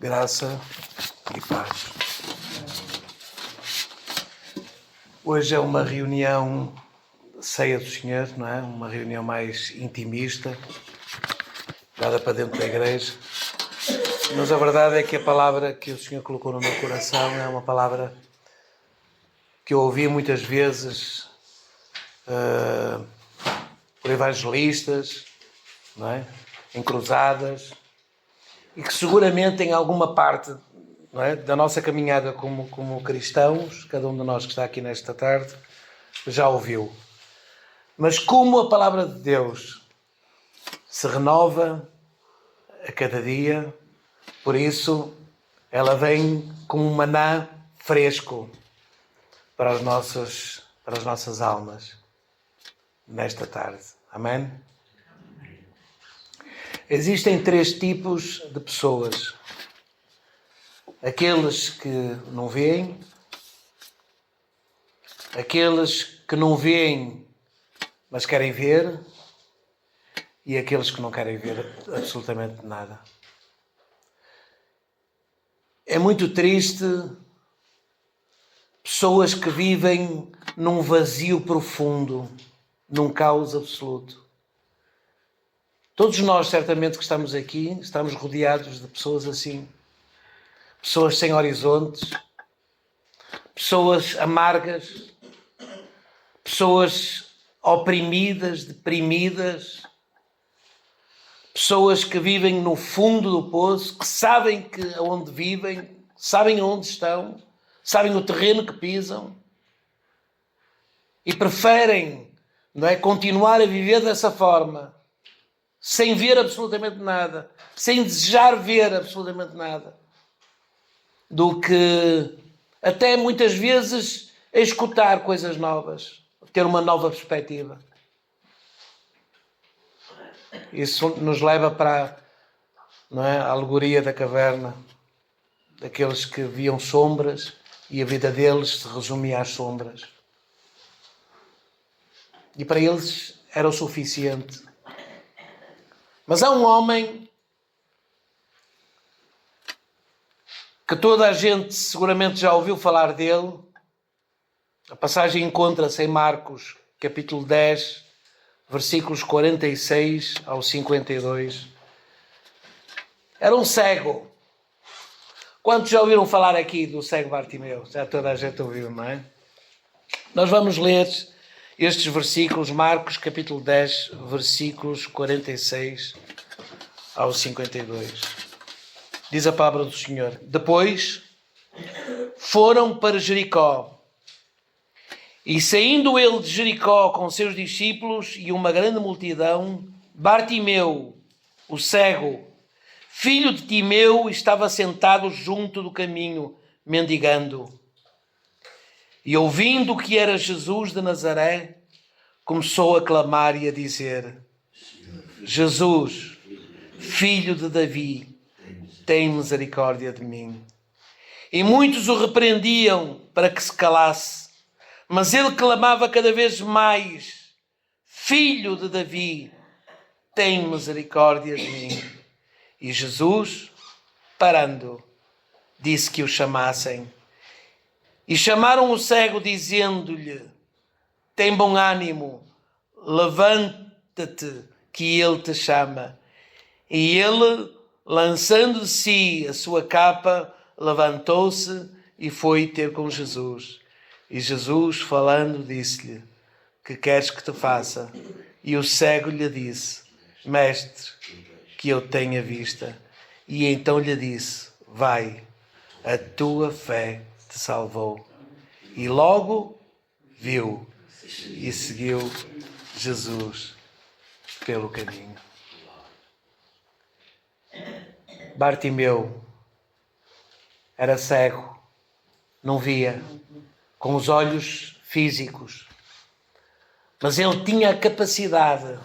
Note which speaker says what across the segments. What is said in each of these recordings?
Speaker 1: Graça e paz. Hoje é uma reunião ceia do Senhor, não é? Uma reunião mais intimista, dada para dentro da igreja. Mas a verdade é que a palavra que o Senhor colocou no meu coração é uma palavra que eu ouvi muitas vezes por evangelistas, não é? Em cruzadas, e que seguramente em alguma parte, não é, da nossa caminhada como cristãos, cada um de nós que está aqui nesta tarde, já ouviu. Mas como a palavra de Deus se renova a cada dia, por isso ela vem como um maná fresco para as nossas almas nesta tarde. Amém? Existem três tipos de pessoas. Aqueles que não veem, aqueles que não veem, mas querem ver, e aqueles que não querem ver absolutamente nada. É muito triste pessoas que vivem num vazio profundo, num caos absoluto. Todos nós, certamente, que estamos aqui, estamos rodeados de pessoas assim. Pessoas sem horizontes, pessoas amargas, pessoas oprimidas, deprimidas, pessoas que vivem no fundo do poço, que sabem que onde vivem, sabem onde estão, sabem o terreno que pisam e preferem, não é, continuar a viver dessa forma, sem ver absolutamente nada, sem desejar ver absolutamente nada, do que até muitas vezes escutar coisas novas, ter uma nova perspectiva. Isso nos leva para, não é, a alegoria da caverna, daqueles que viam sombras e a vida deles se resumia às sombras. E para eles era o suficiente. Mas há um homem que toda a gente seguramente já ouviu falar dele. A passagem encontra-se em Marcos, capítulo 10, versículos 46 ao 52. Era um cego. Quantos já ouviram falar aqui do cego Bartimeu? Já toda a gente ouviu, não é? Nós vamos ler estes versículos, Marcos, capítulo 10, versículos 46 ao 52. Diz a palavra do Senhor. Depois foram para Jericó. E saindo ele de Jericó com seus discípulos e uma grande multidão, Bartimeu, o cego, filho de Timeu, estava sentado junto do caminho, mendigando. E ouvindo que era Jesus de Nazaré, começou a clamar e a dizer: Jesus, filho de Davi, tem misericórdia de mim. E muitos o repreendiam para que se calasse, mas ele clamava cada vez mais: Filho de Davi, tem misericórdia de mim. E Jesus, parando, disse que o chamassem. E chamaram o cego, dizendo-lhe: tem bom ânimo, levanta-te, que ele te chama. E ele, lançando de si a sua capa, levantou-se e foi ter com Jesus. E Jesus, falando, disse-lhe: que queres que te faça? E o cego lhe disse: Mestre, que eu tenha vista. E então lhe disse: vai, a tua fé te salvou. E logo viu e seguiu Jesus pelo caminho. Bartimeu era cego, não via com os olhos físicos, mas ele tinha a capacidade,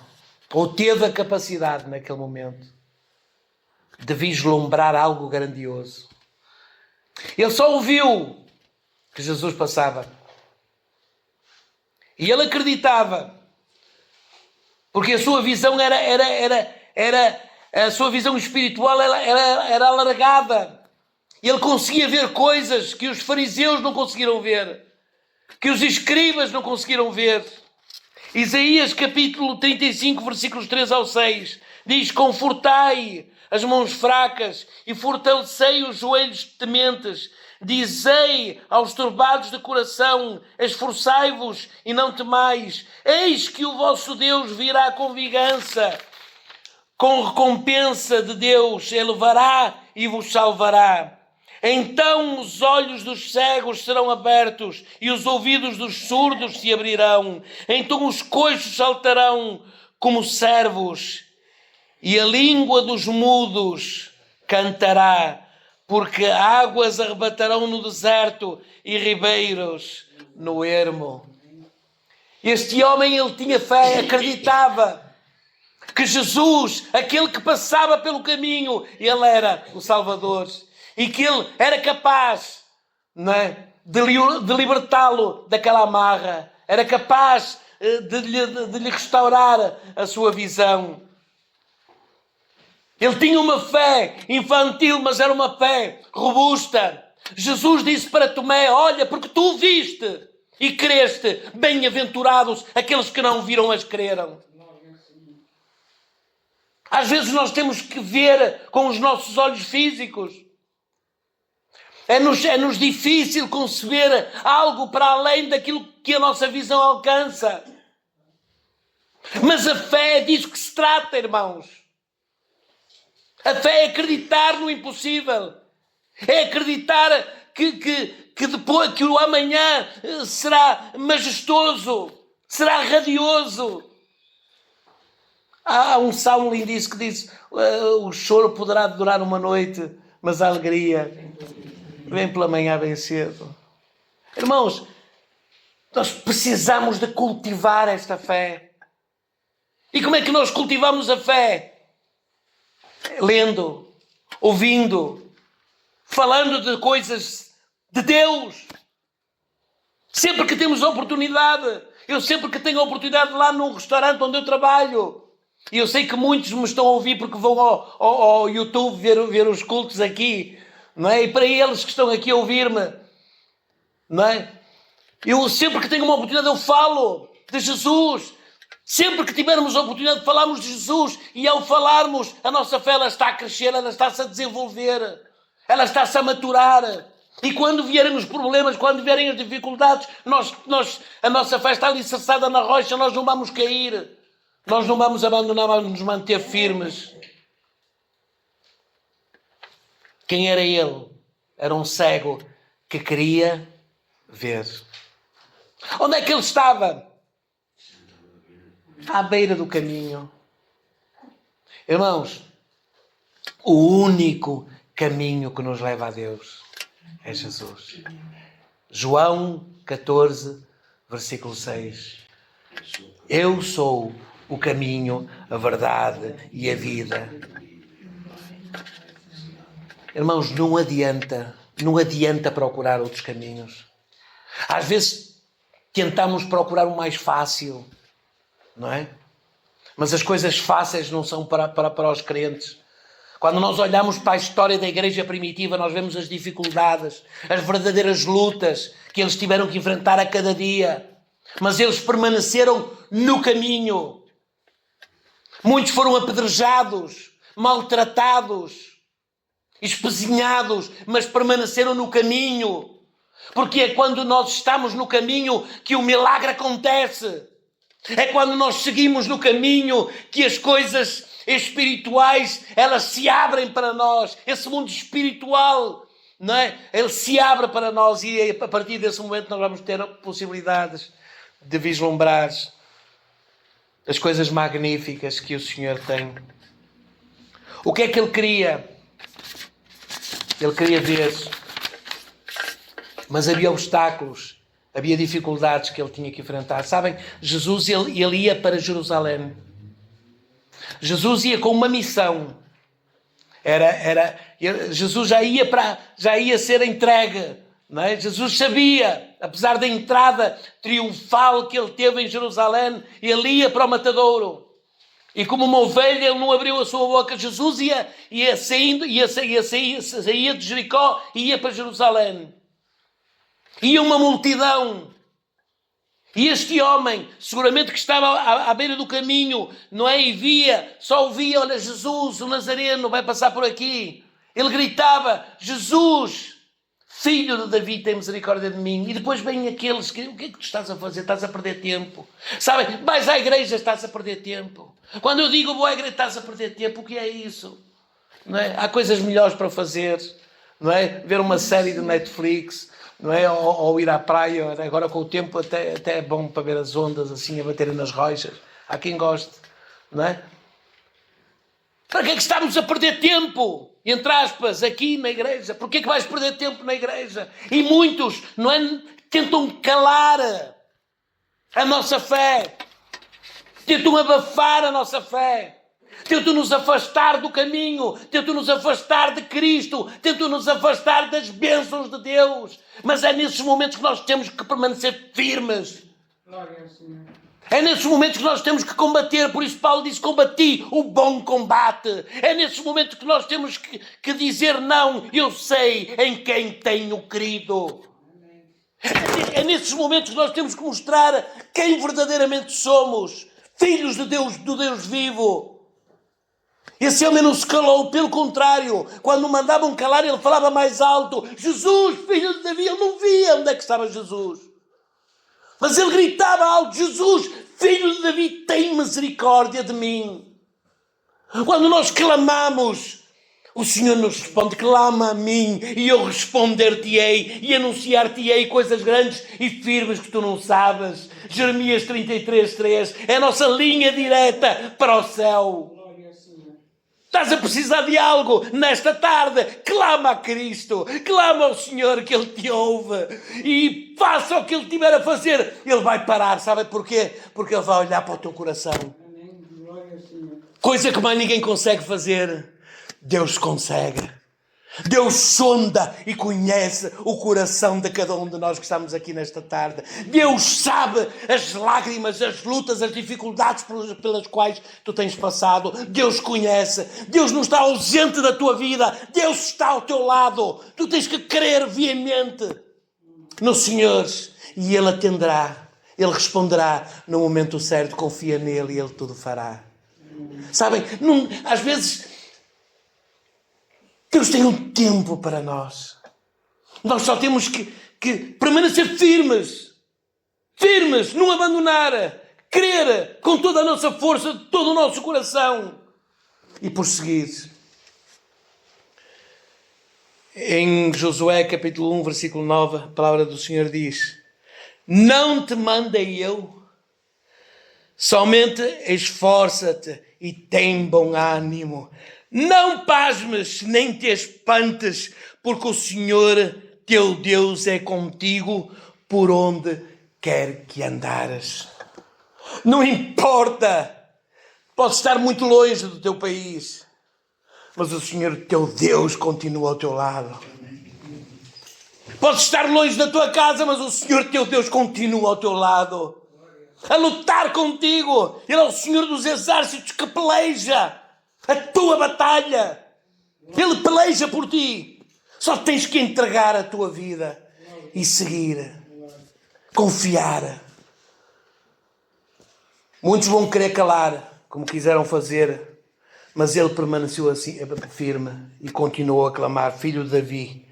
Speaker 1: ou teve a capacidade naquele momento, de vislumbrar algo grandioso. Ele só ouviu que Jesus passava. E ele acreditava, porque a sua visão era a sua visão espiritual era alargada. Ele conseguia ver coisas que os fariseus não conseguiram ver, que os escribas não conseguiram ver. Isaías capítulo 35, versículos 3 ao 6, diz: confortai as mãos fracas e fortalecei os joelhos tementes. Dizei aos turbados de coração: esforçai-vos e não temais. Eis que o vosso Deus virá com vingança. Com recompensa de Deus, Ele levará e vos salvará. Então os olhos dos cegos serão abertos e os ouvidos dos surdos se abrirão. Então os coxos saltarão como servos e a língua dos mudos cantará, porque águas arrebatarão no deserto e ribeiros no ermo. Este homem, ele tinha fé, acreditava que Jesus, aquele que passava pelo caminho, ele era o Salvador. E que ele era capaz, não é, de libertá-lo daquela amarra. Era capaz de lhe restaurar a sua visão. Ele tinha uma fé infantil, mas era uma fé robusta. Jesus disse para Tomé: olha, porque tu viste e creste, bem-aventurados aqueles que não viram, mas creram. Às vezes nós temos que ver com os nossos olhos físicos. É-nos difícil conceber algo para além daquilo que a nossa visão alcança. Mas a fé é disso que se trata, irmãos. A fé é acreditar no impossível. É acreditar que depois, que o amanhã será majestoso, será radioso. Há um salmo lindíssimo que diz: o choro poderá durar uma noite, mas a alegria vem pela manhã bem cedo. Irmãos, nós precisamos de cultivar esta fé. E como é que nós cultivamos a fé? Lendo, ouvindo, falando de coisas de Deus. Sempre que temos oportunidade. Eu sempre que tenho oportunidade lá no restaurante onde eu trabalho. E eu sei que muitos me estão a ouvir porque vão ao YouTube ver os cultos aqui. Não é? E para eles que estão aqui a ouvir-me, não é? Eu sempre que tenho uma oportunidade eu falo de Jesus. Sempre que tivermos a oportunidade de falarmos de Jesus, e ao falarmos, a nossa fé ela está a crescer, ela está-se a desenvolver, ela está-se a maturar. E quando vierem os problemas, quando vierem as dificuldades, a nossa fé está alicerçada na rocha, nós não vamos cair, nós não vamos abandonar, vamos nos manter firmes. Quem era ele? Era um cego que queria ver. Onde é que ele estava? À beira do caminho. Irmãos, o único caminho que nos leva a Deus é Jesus. João 14, versículo 6. Eu sou o caminho, a verdade e a vida. Irmãos, não adianta procurar outros caminhos. Às vezes tentamos procurar o mais fácil, não é? Mas as coisas fáceis não são para os crentes. Quando nós olhamos para a história da igreja primitiva, nós vemos as dificuldades, as verdadeiras lutas que eles tiveram que enfrentar a cada dia. Mas eles permaneceram no caminho. Muitos foram apedrejados, maltratados, espezinhados, mas permaneceram no caminho. Porque é quando nós estamos no caminho que o milagre acontece. É quando nós seguimos no caminho que as coisas espirituais, elas se abrem para nós. Esse mundo espiritual, não é? Ele se abre para nós e a partir desse momento nós vamos ter possibilidades de vislumbrar as coisas magníficas que o Senhor tem. O que é que ele queria? Ele queria ver, mas havia obstáculos, havia dificuldades que ele tinha que enfrentar. Sabem, Jesus ele ia para Jerusalém. Jesus ia com uma missão. Jesus já ia ser entregue. Não é? Jesus sabia, apesar da entrada triunfal que ele teve em Jerusalém, ele ia para o matadouro. E como uma ovelha, ele não abriu a sua boca. Jesus saía de Jericó e ia para Jerusalém. Ia uma multidão. E este homem, seguramente que estava à beira do caminho, não é? E só ouvia, olha, Jesus, o Nazareno, vai passar por aqui. Ele gritava, Jesus, filho de Davi, tem misericórdia de mim. E depois vêm aqueles que, o que é que tu estás a fazer? Estás a perder tempo. Sabem, vais à igreja, estás a perder tempo. Quando eu digo vou à igreja, estás a perder tempo, o que é isso? Não é? Há coisas melhores para fazer, não é? Ver uma série de Netflix, não é? Ou ir à praia. Agora com o tempo até é bom para ver as ondas assim a baterem nas rochas. Há quem goste, não é? Para que é que estamos a perder tempo, entre aspas, aqui na igreja? Por que é que vais perder tempo na igreja? E muitos, não é? Tentam calar a nossa fé. Tentam abafar a nossa fé. Tentam nos afastar do caminho. Tentam nos afastar de Cristo. Tentam nos afastar das bênçãos de Deus. Mas é nesses momentos que nós temos que permanecer firmes.
Speaker 2: Glória ao Senhor.
Speaker 1: É nesses momentos que nós temos que combater. Por isso Paulo disse, combati o bom combate. É nesses momentos que nós temos que dizer não. Eu sei em quem tenho crido. É nesses momentos que nós temos que mostrar quem verdadeiramente somos. Filhos de Deus, do Deus vivo. Esse homem não se calou, pelo contrário. Quando mandavam calar, ele falava mais alto. Jesus, filho de Davi, ele não via onde é que estava Jesus. Mas ele gritava alto, Jesus, filho de Davi, tem misericórdia de mim. Quando nós clamamos, o Senhor nos responde, clama a mim e eu responder-te-ei e anunciar-te-ei coisas grandes e firmes que tu não sabes. Jeremias 33:3 é a nossa linha direta para o céu.
Speaker 2: Glória ao Senhor.
Speaker 1: Estás a precisar de algo nesta tarde? Clama a Cristo, clama ao Senhor que Ele te ouve e faça o que Ele tiver a fazer. Ele vai parar, sabe porquê? Porque Ele vai olhar para o teu coração.
Speaker 2: Amém. Glória ao Senhor.
Speaker 1: Coisa que mais ninguém consegue fazer, Deus consegue. Deus sonda e conhece o coração de cada um de nós que estamos aqui nesta tarde. Deus sabe as lágrimas, as lutas, as dificuldades pelas quais tu tens passado. Deus conhece. Deus não está ausente da tua vida. Deus está ao teu lado. Tu tens que crer veemente no Senhor e Ele atenderá. Ele responderá no momento certo. Confia nele e Ele tudo fará. Sabem, às vezes Deus tem um tempo para nós. Nós só temos que permanecer firmes. Firmes, não abandonar. Crer com toda a nossa força, todo o nosso coração. E prosseguir. Em Josué capítulo 1, versículo 9, a palavra do Senhor diz: não te mandei eu, somente esforça-te e tem bom ânimo. Não pasmes nem te espantes, porque o Senhor teu Deus é contigo por onde quer que andares. Não importa, podes estar muito longe do teu país, mas o Senhor teu Deus continua ao teu lado. Podes estar longe da tua casa, mas o Senhor teu Deus continua ao teu lado, a lutar contigo. Ele é o Senhor dos exércitos que peleja a tua batalha. Ele peleja por ti. Só tens que entregar a tua vida e seguir. Confiar. Muitos vão querer calar, como quiseram fazer, mas ele permaneceu assim, firme e continuou a clamar: filho de Davi.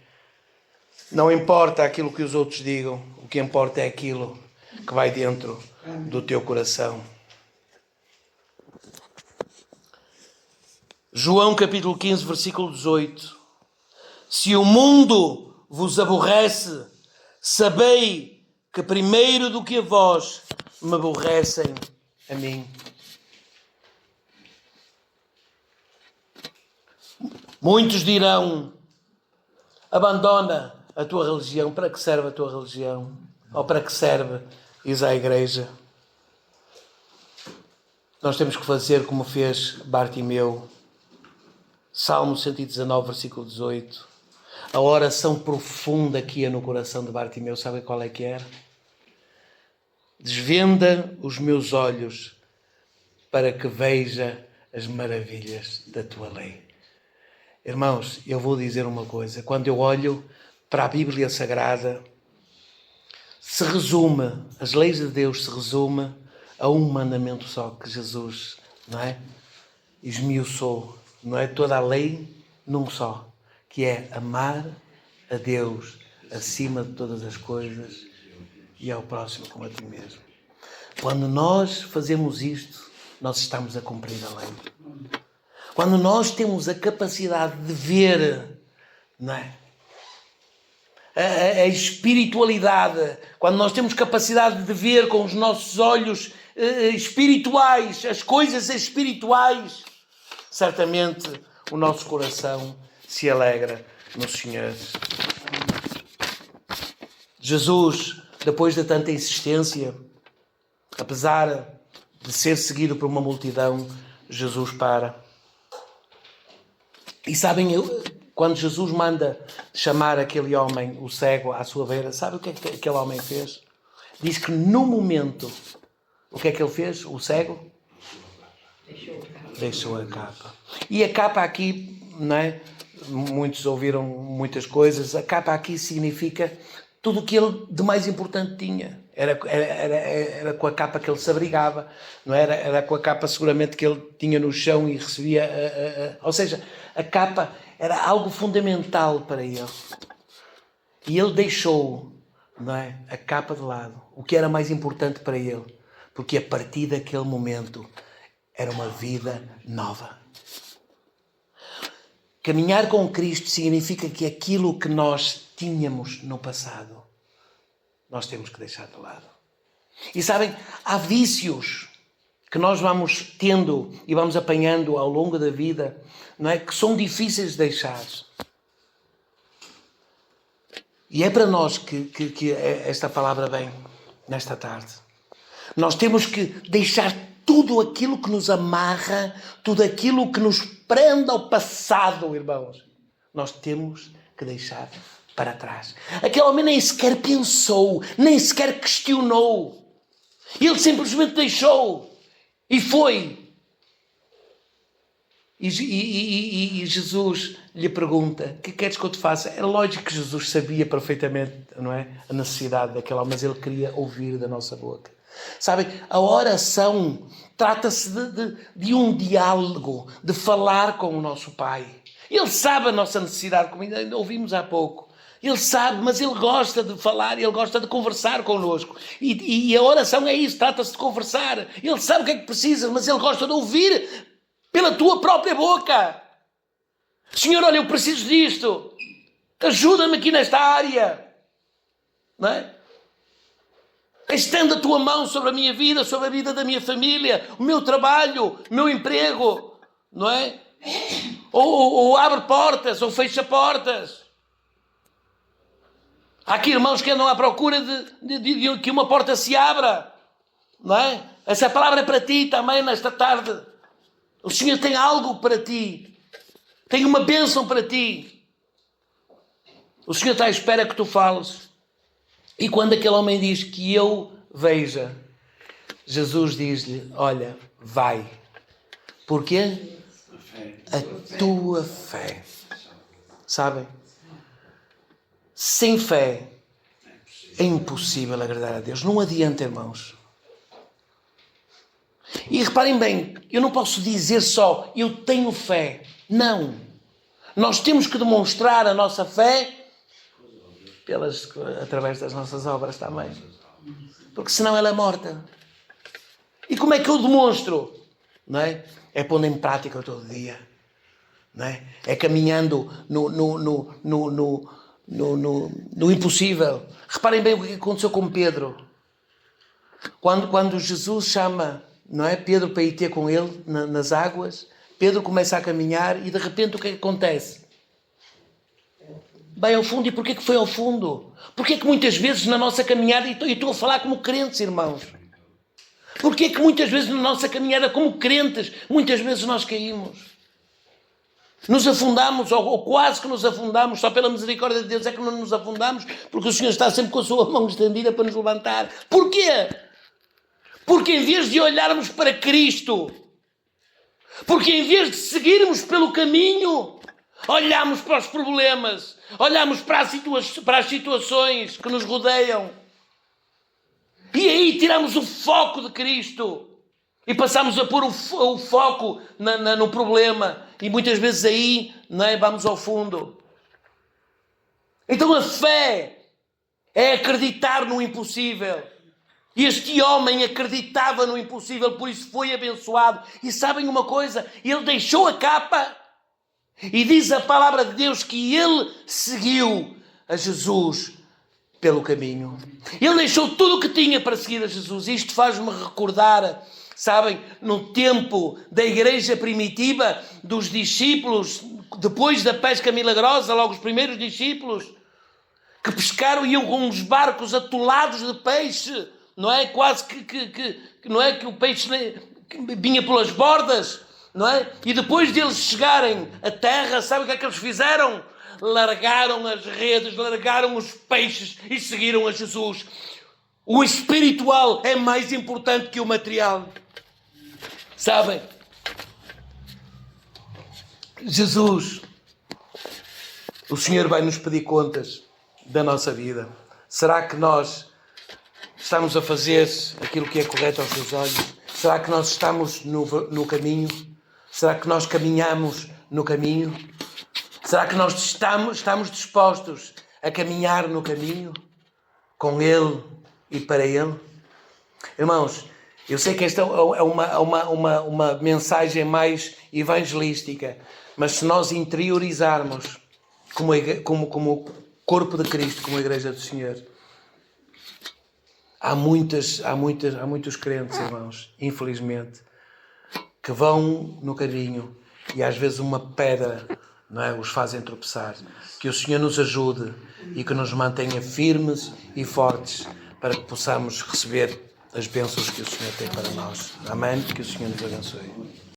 Speaker 1: Não importa aquilo que os outros digam, o que importa é aquilo que vai dentro do teu coração. João capítulo 15, versículo 18. Se o mundo vos aborrece, sabei que primeiro do que a vós me aborrecem a mim. Muitos dirão: abandona a tua religião. Para que serve a tua religião? Ou para que serve ir à igreja? Nós temos que fazer como fez Bartimeu. Salmo 119, versículo 18. A oração profunda que ia no coração de Bartimeu, sabe qual é que era? Desvenda os meus olhos para que veja as maravilhas da tua lei. Irmãos, eu vou dizer uma coisa. Quando eu olho para a Bíblia Sagrada, as leis de Deus se resume a um mandamento só que Jesus, não é? Esmiuçou, não é? Toda a lei num só, que é amar a Deus acima de todas as coisas e ao próximo como a ti mesmo. Quando nós fazemos isto, nós estamos a cumprir a lei. Quando nós temos a capacidade de ver, não é? A espiritualidade, quando nós temos capacidade de ver com os nossos olhos espirituais, as coisas espirituais, certamente o nosso coração se alegra no Senhor. Jesus, depois de tanta insistência, apesar de ser seguido por uma multidão, Jesus para. E sabem, quando Jesus manda chamar aquele homem, o cego, à sua beira, sabe o que é que aquele homem fez? Diz que no momento, o que é que ele fez, o cego? Deixou a capa. E a capa aqui, não é? Muitos ouviram muitas coisas. A capa aqui significa tudo o que ele de mais importante tinha. Era com a capa que ele se abrigava, não era? Era com a capa seguramente que ele tinha no chão e recebia. Ou seja, a capa era algo fundamental para ele. E ele deixou, não é, a capa de lado, o que era mais importante para ele, porque a partir daquele momento era uma vida nova. Caminhar com Cristo significa que aquilo que nós tínhamos no passado, nós temos que deixar de lado. E sabem, há vícios que nós vamos tendo e vamos apanhando ao longo da vida, não é? Que são difíceis de deixar. E é para nós que esta palavra vem nesta tarde. Nós temos que deixar tudo aquilo que nos amarra, tudo aquilo que nos prende ao passado, irmãos. Nós temos que deixar para trás. Aquele homem nem sequer pensou, nem sequer questionou. Ele simplesmente deixou e foi. E Jesus lhe pergunta: o que queres que eu te faça? É lógico que Jesus sabia perfeitamente, não é, a necessidade daquele homem, mas ele queria ouvir da nossa boca. Sabem, a oração trata-se de um diálogo, de falar com o nosso Pai. Ele sabe a nossa necessidade, como ainda ouvimos há pouco. Ele sabe, mas ele gosta de falar, ele gosta de conversar connosco. E a oração é isso, trata-se de conversar. Ele sabe o que é que precisa, mas ele gosta de ouvir pela tua própria boca. Senhor, olha, eu preciso disto. Ajuda-me aqui nesta área. Não é? Estenda a tua mão sobre a minha vida, sobre a vida da minha família, o meu trabalho, o meu emprego, não é? Ou abre portas, ou fecha portas. Há aqui irmãos que andam à procura de que uma porta se abra, não é? Essa palavra é para ti também nesta tarde. O Senhor tem algo para ti, tem uma bênção para ti. O Senhor está à espera que tu fales. E quando aquele homem diz que eu veja, Jesus diz-lhe: olha, vai. Porquê? A tua fé. Sabem? Sem fé é impossível agradar a Deus. Não adianta, irmãos. E reparem bem, eu não posso dizer só eu tenho fé. Não. Nós temos que demonstrar a nossa fé através das nossas obras também. Porque senão ela é morta. E como é que eu demonstro? Não é? É pondo em prática todo dia. Não é? É caminhando no impossível. Reparem bem o que aconteceu com Pedro. Quando Jesus chama, não é, Pedro para ir ter com ele nas águas, Pedro começa a caminhar e de repente o que é que acontece? Vai ao fundo. E porquê que foi ao fundo? Porquê que muitas vezes na nossa caminhada, e estou a falar como crentes, irmãos, porquê que muitas vezes na nossa caminhada como crentes, muitas vezes nós caímos? Nos afundamos, ou quase que nos afundamos, só pela misericórdia de Deus é que não nos afundamos, porque o Senhor está sempre com a sua mão estendida para nos levantar. Porquê? Porque em vez de olharmos para Cristo, Porque em vez de seguirmos pelo caminho, olhamos para os problemas, olhamos para as situações que nos rodeiam. E aí tiramos o foco de Cristo e passamos a pôr o foco no problema. E muitas vezes aí vamos ao fundo. Então a fé é acreditar no impossível. E este homem acreditava no impossível, por isso foi abençoado. E sabem uma coisa? Ele deixou a capa e diz a palavra de Deus que ele seguiu a Jesus pelo caminho. Ele deixou tudo o que tinha para seguir a Jesus. Isto faz-me recordar, sabem, no tempo da igreja primitiva, dos discípulos, depois da pesca milagrosa, logo os primeiros discípulos, que pescaram e iam com os barcos atolados de peixe, não é? Quase que não é que o peixe vinha pelas bordas, não é? E depois deles chegarem à terra, sabe o que é que eles fizeram? Largaram as redes, largaram os peixes e seguiram a Jesus. O espiritual é mais importante que o material. Sabem? Jesus, o Senhor vai nos pedir contas da nossa vida. Será que nós estamos a fazer aquilo que é correto aos seus olhos? Será que nós estamos no caminho? Será que nós caminhamos no caminho? Será que nós estamos dispostos a caminhar no caminho com Ele e para Ele? Irmãos, eu sei que esta é uma mensagem mais evangelística, mas se nós interiorizarmos como corpo de Cristo, como a Igreja do Senhor, há muitos crentes, irmãos, infelizmente, que vão no caminho e às vezes uma pedra, não é, os fazem tropeçar. Que o Senhor nos ajude e que nos mantenha firmes e fortes para que possamos receber as bênçãos que o Senhor tem para nós. Amém? Que o Senhor nos abençoe.